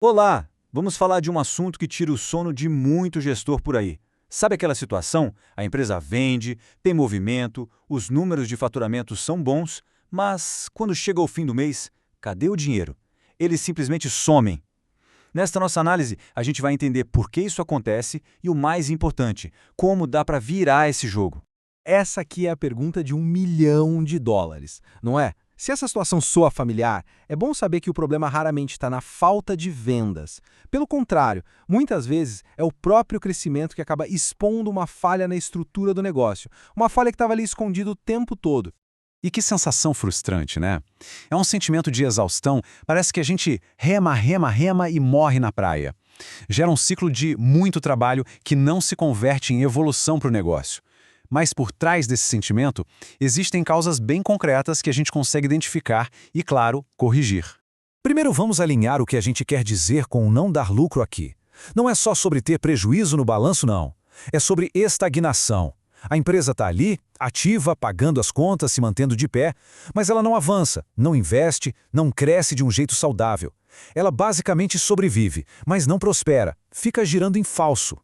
Olá! Vamos falar de um assunto que tira o sono de muito gestor por aí. Sabe aquela situação? A empresa vende, tem movimento, os números de faturamento são bons, mas quando chega o fim do mês, cadê o dinheiro? Eles simplesmente somem. Nesta nossa análise, a gente vai entender por que isso acontece e o mais importante, como dá para virar esse jogo. Essa aqui é a pergunta de US$ 1 milhão, não é? Se essa situação soa familiar, é bom saber que o problema raramente está na falta de vendas. Pelo contrário, muitas vezes é o próprio crescimento que acaba expondo uma falha na estrutura do negócio, uma falha que estava ali escondida o tempo todo. E que sensação frustrante, né? É um sentimento de exaustão, parece que a gente rema, rema, rema e morre na praia. Gera um ciclo de muito trabalho que não se converte em evolução para o negócio. Mas por trás desse sentimento, existem causas bem concretas que a gente consegue identificar e, claro, corrigir. Primeiro vamos alinhar o que a gente quer dizer com o não dar lucro aqui. Não é só sobre ter prejuízo no balanço, não. É sobre estagnação. A empresa está ali, ativa, pagando as contas, se mantendo de pé, mas ela não avança, não investe, não cresce de um jeito saudável. Ela basicamente sobrevive, mas não prospera, fica girando em falso.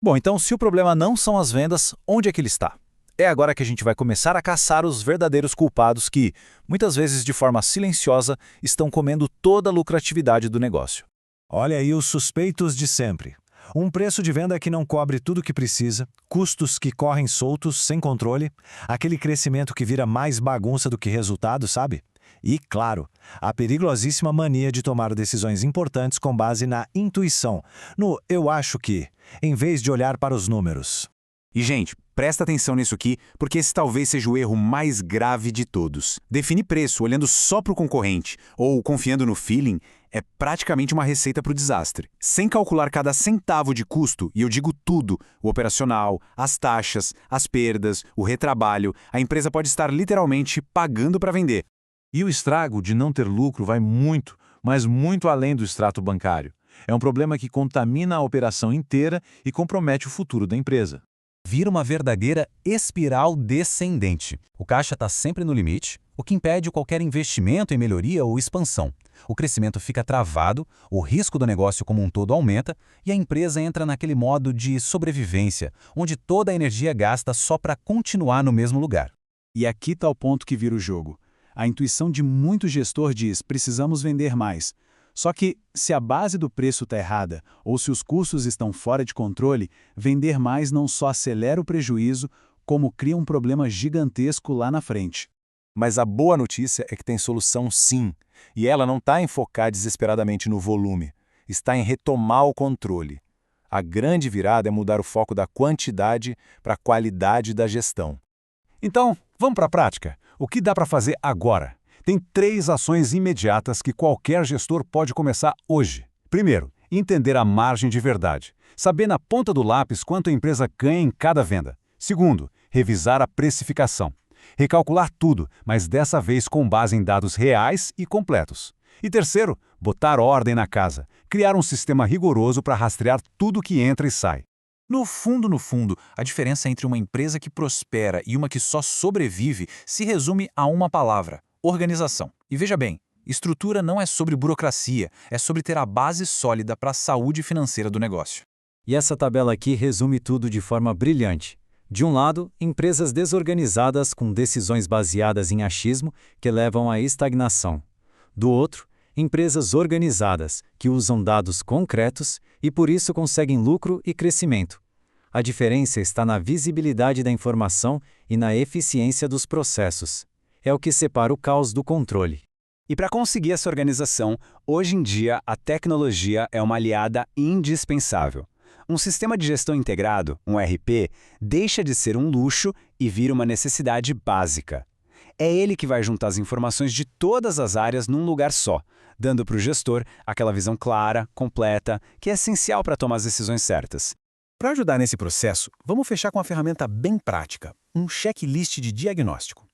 Bom, então se o problema não são as vendas, onde é que ele está? É agora que a gente vai começar a caçar os verdadeiros culpados que, muitas vezes de forma silenciosa, estão comendo toda a lucratividade do negócio. Olha aí os suspeitos de sempre. Um preço de venda que não cobre tudo o que precisa, custos que correm soltos, sem controle, aquele crescimento que vira mais bagunça do que resultado, sabe? E, claro, a perigosíssima mania de tomar decisões importantes com base na intuição, no "eu acho que", em vez de olhar para os números. E, gente, presta atenção nisso aqui, porque esse talvez seja o erro mais grave de todos. Definir preço olhando só para o concorrente ou confiando no feeling é praticamente uma receita para o desastre. Sem calcular cada centavo de custo, e eu digo tudo, o operacional, as taxas, as perdas, o retrabalho, a empresa pode estar literalmente pagando para vender. E o estrago de não ter lucro vai muito, mas muito além do extrato bancário. É um problema que contamina a operação inteira e compromete o futuro da empresa. Vira uma verdadeira espiral descendente. O caixa está sempre no limite, o que impede qualquer investimento em melhoria ou expansão. O crescimento fica travado, o risco do negócio como um todo aumenta e a empresa entra naquele modo de sobrevivência, onde toda a energia é gasta só para continuar no mesmo lugar. E aqui está o ponto que vira o jogo. A intuição de muito gestor diz: precisamos vender mais. Só que, se a base do preço está errada ou se os custos estão fora de controle, vender mais não só acelera o prejuízo, como cria um problema gigantesco lá na frente. Mas a boa notícia é que tem solução sim, e ela não está em focar desesperadamente no volume, está em retomar o controle. A grande virada é mudar o foco da quantidade para a qualidade da gestão. Então, vamos para a prática. O que dá para fazer agora? Tem 3 ações imediatas que qualquer gestor pode começar hoje. Primeiro, entender a margem de verdade. Saber na ponta do lápis quanto a empresa ganha em cada venda. Segundo, revisar a precificação. Recalcular tudo, mas dessa vez com base em dados reais e completos. E terceiro, botar ordem na casa. Criar um sistema rigoroso para rastrear tudo que entra e sai. No fundo, a diferença entre uma empresa que prospera e uma que só sobrevive se resume a uma palavra: organização. E veja bem, estrutura não é sobre burocracia, é sobre ter a base sólida para a saúde financeira do negócio. E essa tabela aqui resume tudo de forma brilhante. De um lado, empresas desorganizadas com decisões baseadas em achismo que levam à estagnação. Do outro, empresas organizadas que usam dados concretos e por isso conseguem lucro e crescimento. A diferença está na visibilidade da informação e na eficiência dos processos. É o que separa o caos do controle. E para conseguir essa organização, hoje em dia a tecnologia é uma aliada indispensável. Um sistema de gestão integrado, um ERP, deixa de ser um luxo e vira uma necessidade básica. É ele que vai juntar as informações de todas as áreas num lugar só, dando para o gestor aquela visão clara, completa, que é essencial para tomar as decisões certas. Para ajudar nesse processo, vamos fechar com uma ferramenta bem prática, um checklist de diagnóstico.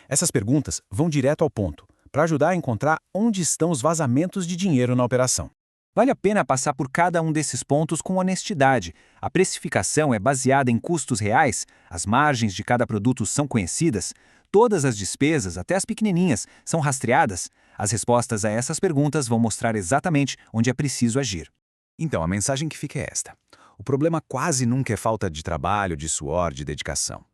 Essas perguntas vão direto ao ponto, para ajudar a encontrar onde estão os vazamentos de dinheiro na operação. Vale a pena passar por cada um desses pontos com honestidade. A precificação é baseada em custos reais, as margens de cada produto são conhecidas, todas as despesas, até as pequenininhas, são rastreadas, As respostas a essas perguntas vão mostrar exatamente onde é preciso agir. Então, a mensagem que fica é esta. O problema quase nunca é falta de trabalho, de suor, de dedicação.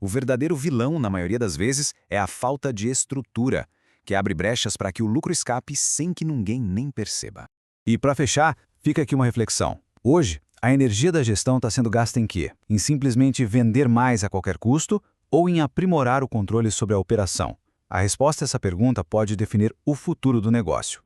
O verdadeiro vilão, na maioria das vezes, é a falta de estrutura, que abre brechas para que o lucro escape sem que ninguém nem perceba. E para fechar, fica aqui uma reflexão. Hoje, a energia da gestão está sendo gasta em quê? Em simplesmente vender mais a qualquer custo ou em aprimorar o controle sobre a operação? A resposta a essa pergunta pode definir o futuro do negócio.